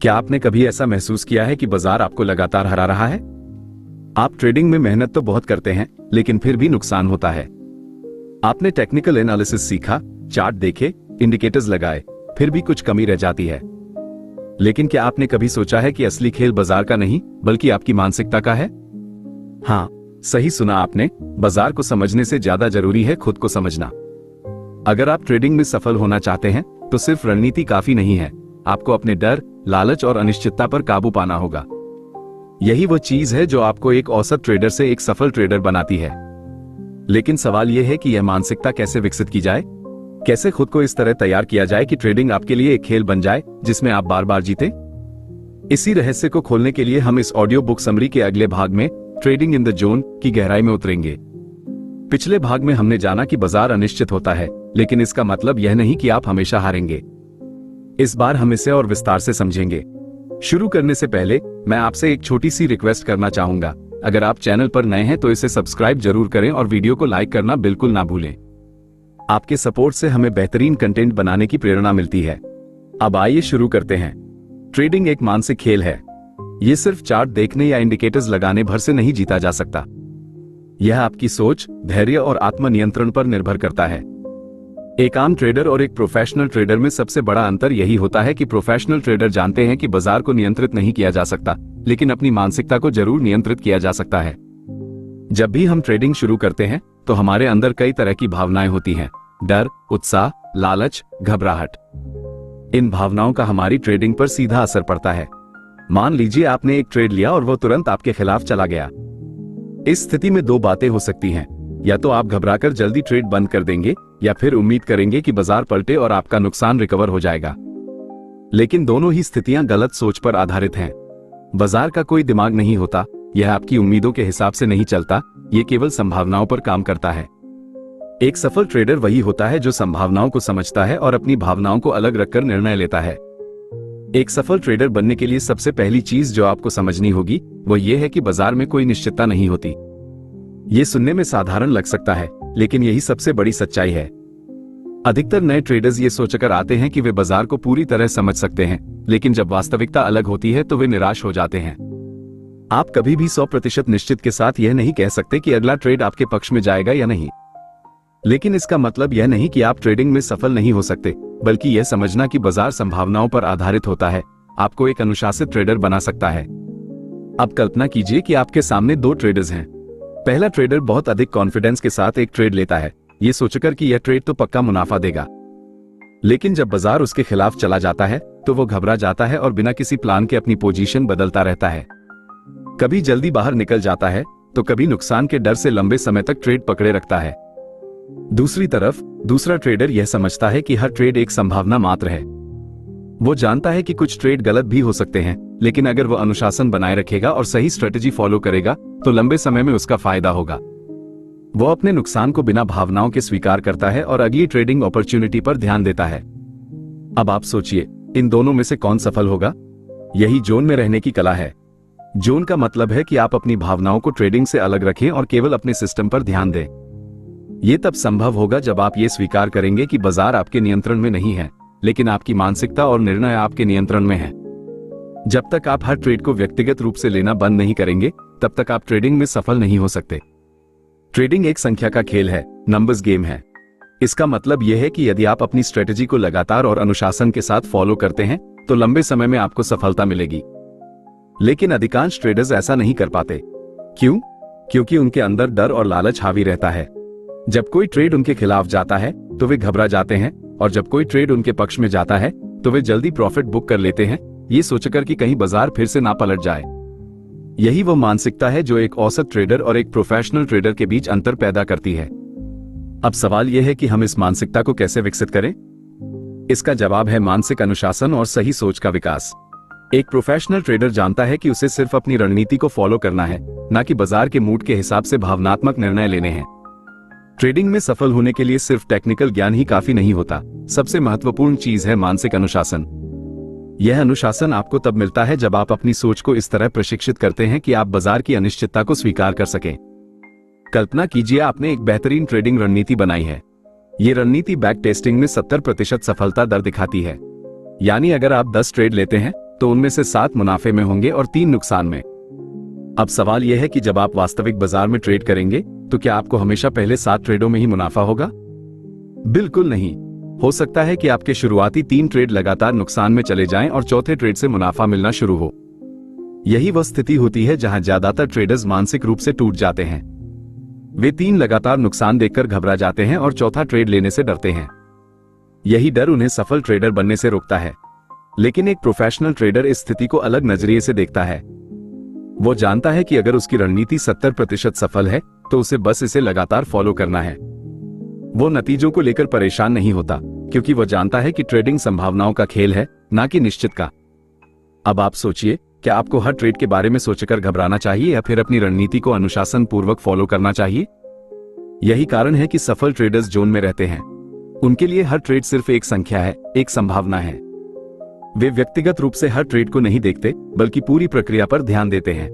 क्या आपने कभी ऐसा महसूस किया है कि बाजार आपको लगातार हरा रहा है? आप ट्रेडिंग में मेहनत तो बहुत करते हैं, लेकिन फिर भी नुकसान होता है। आपने टेक्निकल एनालिसिस सीखा, चार्ट देखे, इंडिकेटर्स लगाए, फिर भी कुछ कमी रह जाती है। लेकिन क्या आपने कभी सोचा है कि असली खेल बाजार का नहीं, बल्कि आपकी मानसिकता का है? हाँ, सही सुना आपने। बाजार को समझने से ज्यादा जरूरी है खुद को समझना। अगर आप ट्रेडिंग में सफल होना चाहते हैं, तो सिर्फ रणनीति काफी नहीं है। आपको अपने डर, लालच और अनिश्चितता पर काबू पाना होगा। यही वो चीज है जो आपको एक औसत ट्रेडर से एक सफल ट्रेडर बनाती है। लेकिन सवाल यह है कि यह मानसिकता कैसे विकसित की जाए? कैसे खुद को इस तरह तैयार किया जाए कि ट्रेडिंग आपके लिए एक खेल बन जाए जिसमें आप बार बार जीते? इसी रहस्य को खोलने के लिए हम इस ऑडियो बुक समरी के अगले भाग में ट्रेडिंग इन द जोन की गहराई में उतरेंगे। पिछले भाग में हमने जाना कि बाजार अनिश्चित होता है, लेकिन इसका मतलब यह नहीं कि आप हमेशा हारेंगे। इस बार हम इसे और विस्तार से समझेंगे। शुरू करने से पहले मैं आपसे एक छोटी सी रिक्वेस्ट करना चाहूंगा। अगर आप चैनल पर नए हैं तो इसे सब्सक्राइब जरूर करें और वीडियो को लाइक करना बिल्कुल ना भूलें। आपके सपोर्ट से हमें बेहतरीन कंटेंट बनाने की प्रेरणा मिलती है। अब आइए शुरू करते हैं। ट्रेडिंग एक मानसिक खेल है। यह सिर्फ चार्ट देखने या इंडिकेटर्स लगाने भर से नहीं जीता जा सकता। यह आपकी सोच, धैर्य और आत्मनियंत्रण पर निर्भर करता है। एक आम ट्रेडर और एक प्रोफेशनल ट्रेडर में सबसे बड़ा अंतर यही होता है कि प्रोफेशनल ट्रेडर जानते हैं कि बाजार को नियंत्रित नहीं किया जा सकता, लेकिन अपनी मानसिकता को जरूर नियंत्रित किया जा सकता है। जब भी हम ट्रेडिंग शुरू करते हैं, तो हमारे अंदर कई तरह की भावनाएं होती हैं। डर, उत्साह, लालच, घबराहट। इन भावनाओं का हमारी ट्रेडिंग पर सीधा असर पड़ता है। मान लीजिए आपने एक ट्रेड लिया और वो तुरंत आपके खिलाफ चला गया। इस स्थिति में दो बातें हो सकती हैं। या तो आप घबराकर जल्दी ट्रेड बंद कर देंगे, या फिर उम्मीद करेंगे कि बाजार पलटे और आपका नुकसान रिकवर हो जाएगा। लेकिन दोनों ही स्थितियां गलत सोच पर आधारित हैं। बाजार का कोई दिमाग नहीं होता, यह आपकी उम्मीदों के हिसाब से नहीं चलता, यह केवल संभावनाओं पर काम करता है। एक सफल ट्रेडर वही होता है जो संभावनाओं को समझता है और अपनी भावनाओं को अलग रखकर निर्णय लेता है। एक सफल ट्रेडर बनने के लिए सबसे पहली चीज जो आपको समझनी होगी वो ये है कि बाजार में कोई निश्चितता नहीं होती। ये सुनने में साधारण लग सकता है, लेकिन यही सबसे बड़ी सच्चाई है। अधिकतर नए ट्रेडर्स ये सोचकर आते हैं कि वे बाजार को पूरी तरह समझ सकते हैं, लेकिन जब वास्तविकता अलग होती है तो वे निराश हो जाते हैं। आप कभी भी 100% निश्चित के साथ यह नहीं कह सकते कि अगला ट्रेड आपके पक्ष में जाएगा या नहीं। लेकिन इसका मतलब यह नहीं कि आप ट्रेडिंग में सफल नहीं हो सकते, बल्कि यह समझना कि बाजार संभावनाओं पर आधारित होता है आपको एक अनुशासित ट्रेडर बना सकता है। अब कल्पना कीजिए कि आपके सामने दो ट्रेडर्स हैं। पहला ट्रेडर बहुत अधिक कॉन्फिडेंस के साथ एक ट्रेड लेता है, ये सोचकर कि यह ट्रेड तो पक्का मुनाफा देगा। लेकिन जब बाजार उसके खिलाफ चला जाता है तो वो घबरा जाता है और बिना किसी प्लान के अपनी पोजीशन बदलता रहता है। कभी जल्दी बाहर निकल जाता है, तो कभी नुकसान के डर से लंबे समय तक ट्रेड पकड़े रखता है। दूसरी तरफ दूसरा ट्रेडर यह समझता है कि हर ट्रेड एक संभावना मात्र है। वो जानता है कि कुछ ट्रेड गलत भी हो सकते हैं, लेकिन अगर वो अनुशासन बनाए रखेगा और सही स्ट्रेटेजी फॉलो करेगा तो लंबे समय में उसका फायदा होगा। वो अपने नुकसान को बिना भावनाओं के स्वीकार करता है और अगली ट्रेडिंग अपॉर्चुनिटी पर ध्यान देता है। अब आप सोचिए, इन दोनों में से कौन सफल होगा? यही जोन में रहने की कला है। जोन का मतलब है कि आप अपनी भावनाओं को ट्रेडिंग से अलग रखें और केवल अपने सिस्टम पर ध्यान दें। यह तब संभव होगा जब आप ये स्वीकार करेंगे कि बाजार आपके नियंत्रण में नहीं है, लेकिन आपकी मानसिकता और निर्णय आपके नियंत्रण में है। जब तक आप हर ट्रेड को व्यक्तिगत रूप से लेना बंद नहीं करेंगे, तब तक आप ट्रेडिंग में सफल नहीं हो सकते। ट्रेडिंग एक संख्या का खेल है, नंबर्स गेम है। इसका मतलब यह है कि यदि आप अपनी स्ट्रेटेजी को लगातार और अनुशासन के साथ फॉलो करते हैं, तो लंबे समय में आपको सफलता मिलेगी। लेकिन अधिकांश ट्रेडर्स ऐसा नहीं कर पाते। क्यों? क्योंकि उनके अंदर डर और लालच हावी रहता है। जब कोई ट्रेड उनके खिलाफ जाता है तो वे घबरा जाते हैं, और जब कोई ट्रेड उनके पक्ष में जाता है तो वे जल्दी प्रॉफिट बुक कर लेते हैं, ये सोचकर कि कहीं बाजार फिर से ना पलट जाए। यही वो मानसिकता है जो एक औसत ट्रेडर और एक प्रोफेशनल ट्रेडर के बीच अंतर पैदा करती है। अब सवाल यह है कि हम इस मानसिकता को कैसे विकसित करें? इसका जवाब है मानसिक अनुशासन और सही सोच का विकास। एक प्रोफेशनल ट्रेडर जानता है कि उसे सिर्फ अपनी रणनीति को फॉलो करना है, न कि बाजार के मूड के हिसाब से भावनात्मक निर्णय लेने हैं। ट्रेडिंग में सफल होने के लिए सिर्फ टेक्निकल ज्ञान ही काफी नहीं होता। सबसे महत्वपूर्ण चीज है मानसिक अनुशासन। यह अनुशासन आपको तब मिलता है जब आप अपनी सोच को इस तरह प्रशिक्षित करते हैं कि आप बाजार की अनिश्चितता को स्वीकार कर सकें। कल्पना कीजिए आपने एक बेहतरीन ट्रेडिंग रणनीति बनाई है। ये रणनीति बैक टेस्टिंग में 70% सफलता दर दिखाती है। यानी अगर आप 10 ट्रेड लेते हैं तो उनमें से 7 मुनाफे में होंगे और 3 नुकसान में। अब सवाल यह है कि जब आप वास्तविक बाजार में ट्रेड करेंगे तो क्या आपको हमेशा पहले 7 ट्रेडों में ही मुनाफा होगा? बिल्कुल नहीं। हो सकता है कि आपके शुरुआती 3 ट्रेड लगातार नुकसान में चले जाएं और चौथे ट्रेड से मुनाफा मिलना शुरू हो। यही वह स्थिति होती है जहां ज्यादातर ट्रेडर्स मानसिक रूप से टूट जाते हैं। वे 3 लगातार नुकसान देखकर घबरा जाते हैं और चौथा ट्रेड लेने से डरते हैं। यही डर उन्हें सफल ट्रेडर बनने से रोकता है। लेकिन एक प्रोफेशनल ट्रेडर इस स्थिति को अलग नजरिए से देखता है। वो जानता है कि अगर उसकी रणनीति 70% सफल है तो उसे बस इसे लगातार फॉलो करना है। वो नतीजों को लेकर परेशान नहीं होता, क्योंकि वो जानता है कि ट्रेडिंग संभावनाओं का खेल है, ना कि निश्चित का। अब आप सोचिए, क्या आपको हर ट्रेड के बारे में सोचकर घबराना चाहिए या फिर अपनी रणनीति को अनुशासन पूर्वक फॉलो करना चाहिए? यही कारण है कि सफल ट्रेडर्स जोन में रहते हैं। उनके लिए हर ट्रेड सिर्फ एक संख्या है, एक संभावना है। वे व्यक्तिगत रूप से हर ट्रेड को नहीं देखते, बल्कि पूरी प्रक्रिया पर ध्यान देते हैं।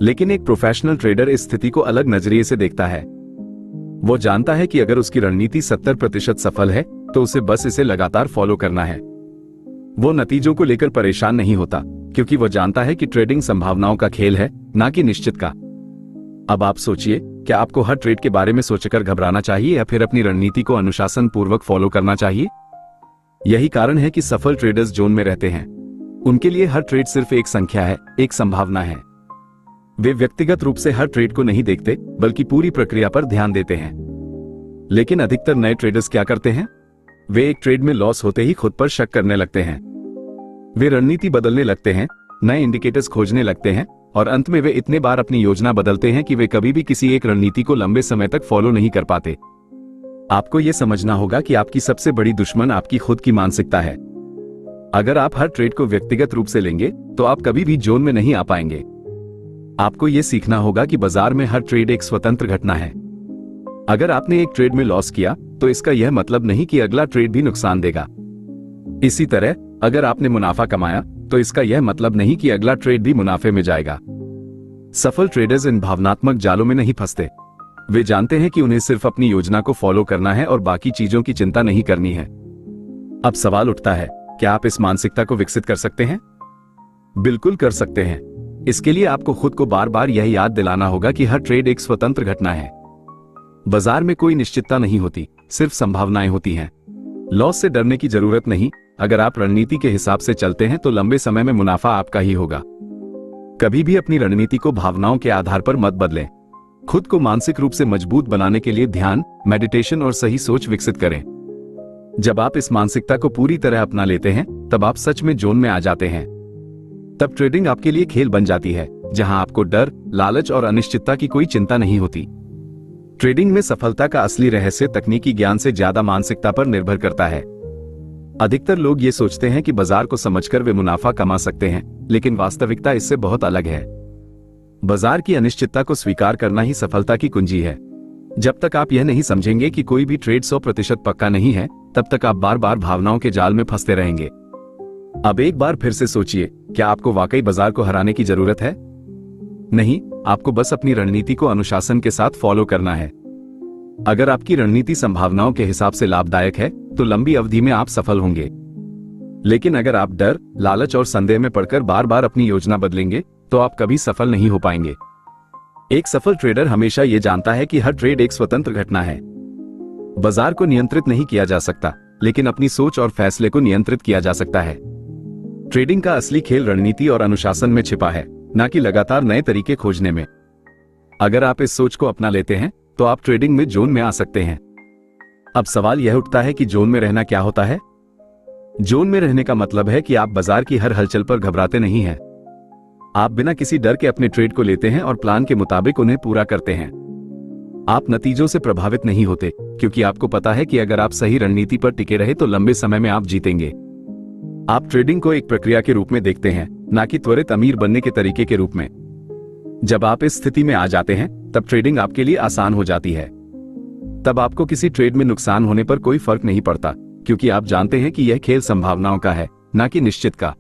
लेकिन एक प्रोफेशनल ट्रेडर इस स्थिति को अलग नजरिए से देखता है। वो जानता है कि अगर उसकी रणनीति 70% सफल है तो उसे बस इसे लगातार फॉलो करना है। वो नतीजों को लेकर परेशान नहीं होता, क्योंकि वो जानता है कि ट्रेडिंग संभावनाओं का खेल है, ना कि निश्चित का। अब आप सोचिए, क्या आपको हर ट्रेड के बारे में सोचकर घबराना चाहिए या फिर अपनी रणनीति को अनुशासन पूर्वक फॉलो करना चाहिए? यही कारण है कि सफल ट्रेडर्स जोन में रहते हैं। उनके लिए हर ट्रेड सिर्फ एक संख्या है, एक संभावना है। वे व्यक्तिगत रूप से हर ट्रेड को नहीं देखते, बल्कि पूरी प्रक्रिया पर ध्यान देते हैं। लेकिन अधिकतर नए ट्रेडर्स क्या करते हैं? वे एक ट्रेड में लॉस होते ही खुद पर शक करने लगते हैं। वे रणनीति बदलने लगते हैं, नए इंडिकेटर्स खोजने लगते हैं और अंत में वे इतने बार अपनी योजना बदलते हैं कि वे कभी भी किसी एक रणनीति को लंबे समय तक फॉलो नहीं कर पाते। आपको यह समझना होगा कि आपकी सबसे बड़ी दुश्मन आपकी खुद की मानसिकता है। अगर आप हर ट्रेड को व्यक्तिगत रूप से लेंगे तो आप कभी भी जोन में नहीं आ पाएंगे। आपको यह सीखना होगा कि बाजार में हर ट्रेड एक स्वतंत्र घटना है। अगर आपने एक ट्रेड में लॉस किया तो इसका यह मतलब नहीं कि अगला ट्रेड भी नुकसान देगा। इसी तरह अगर आपने मुनाफा कमाया तो इसका यह मतलब नहीं कि अगला ट्रेड भी मुनाफे में जाएगा। सफल ट्रेडर्स इन भावनात्मक जालों में नहीं फंसते। वे जानते हैं कि उन्हें सिर्फ अपनी योजना को फॉलो करना है और बाकी चीजों की चिंता नहीं करनी है। अब सवाल उठता है, क्या आप इस मानसिकता को विकसित कर सकते हैं? बिल्कुल कर सकते हैं। इसके लिए आपको खुद को बार बार यह याद दिलाना होगा कि हर ट्रेड एक स्वतंत्र घटना है। बाजार में कोई निश्चितता नहीं होती, सिर्फ संभावनाएं होती हैं। लॉस से डरने की जरूरत नहीं। अगर आप रणनीति के हिसाब से चलते हैं तो लंबे समय में मुनाफा आपका ही होगा। कभी भी अपनी रणनीति को भावनाओं के आधार पर मत बदलें। खुद को मानसिक रूप से मजबूत बनाने के लिए ध्यान, मेडिटेशन और सही सोच विकसित करें। जब आप इस मानसिकता को पूरी तरह अपना लेते हैं तब आप सच में जोन में आ जाते हैं। तब ट्रेडिंग आपके लिए खेल बन जाती है, जहां आपको डर, लालच और अनिश्चितता की कोई चिंता नहीं होती। ट्रेडिंग में सफलता का असली रहस्य तकनीकी ज्ञान से ज्यादा मानसिकता पर निर्भर करता है। अधिकतर लोग ये सोचते हैं कि बाजार को समझकर वे मुनाफा कमा सकते हैं, लेकिन वास्तविकता इससे बहुत अलग है। बाजार की अनिश्चितता को स्वीकार करना ही सफलता की कुंजी है। जब तक आप यह नहीं समझेंगे कि कोई भी ट्रेड 100% पक्का नहीं है, तब तक आप बार बार भावनाओं के जाल में फंसते रहेंगे। अब एक बार फिर से सोचिए, क्या आपको वाकई बाजार को हराने की जरूरत है? नहीं, आपको बस अपनी रणनीति को अनुशासन के साथ फॉलो करना है। अगर आपकी रणनीति संभावनाओं के हिसाब से लाभदायक है तो लंबी अवधि में आप सफल होंगे। लेकिन अगर आप डर, लालच और संदेह में पड़कर बार बार अपनी योजना बदलेंगे तो आप कभी सफल नहीं हो पाएंगे। एक सफल ट्रेडर हमेशा यह जानता है कि हर ट्रेड एक स्वतंत्र घटना है। बाजार को नियंत्रित नहीं किया जा सकता, लेकिन अपनी सोच और फैसले को नियंत्रित किया जा सकता है। ट्रेडिंग का असली खेल रणनीति और अनुशासन में छिपा है, न कि लगातार नए तरीके खोजने में। अगर आप इस सोच को अपना लेते हैं तो आप ट्रेडिंग में जोन में आ सकते हैं। अब सवाल यह उठता है कि जोन में रहना क्या होता है? जोन में रहने का मतलब है कि आप बाजार की हर हलचल पर घबराते नहीं हैं। आप बिना किसी डर के अपने ट्रेड को लेते हैं और प्लान के मुताबिक उन्हें पूरा करते हैं। आप नतीजों से प्रभावित नहीं होते, क्योंकि आपको पता है कि अगर आप सही रणनीति पर टिके रहे तो लंबे समय में आप जीतेंगे। आप ट्रेडिंग को एक प्रक्रिया के रूप में देखते हैं, ना कि त्वरित अमीर बनने के तरीके के रूप में। जब आप इस स्थिति में आ जाते हैं तब ट्रेडिंग आपके लिए आसान हो जाती है। तब आपको किसी ट्रेड में नुकसान होने पर कोई फर्क नहीं पड़ता, क्योंकि आप जानते हैं कि यह खेल संभावनाओं का है, ना कि निश्चित का।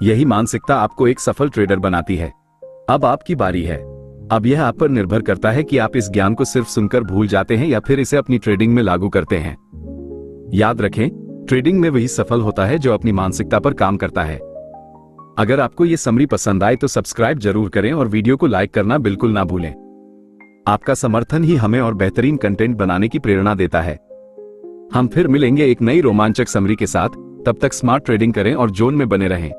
यही मानसिकता आपको एक सफल ट्रेडर बनाती है। अब आपकी बारी है। अब यह आप पर निर्भर करता है कि आप इस ज्ञान को सिर्फ सुनकर भूल जाते हैं या फिर इसे अपनी ट्रेडिंग में लागू करते हैं। याद रखें, ट्रेडिंग में वही सफल होता है जो अपनी मानसिकता पर काम करता है। अगर आपको ये समरी पसंद आए तो सब्सक्राइब जरूर करें और वीडियो को लाइक करना बिल्कुल ना भूलें। आपका समर्थन ही हमें और बेहतरीन कंटेंट बनाने की प्रेरणा देता है। हम फिर मिलेंगे एक नई रोमांचक समरी के साथ। तब तक स्मार्ट ट्रेडिंग करें और जोन में बने रहें।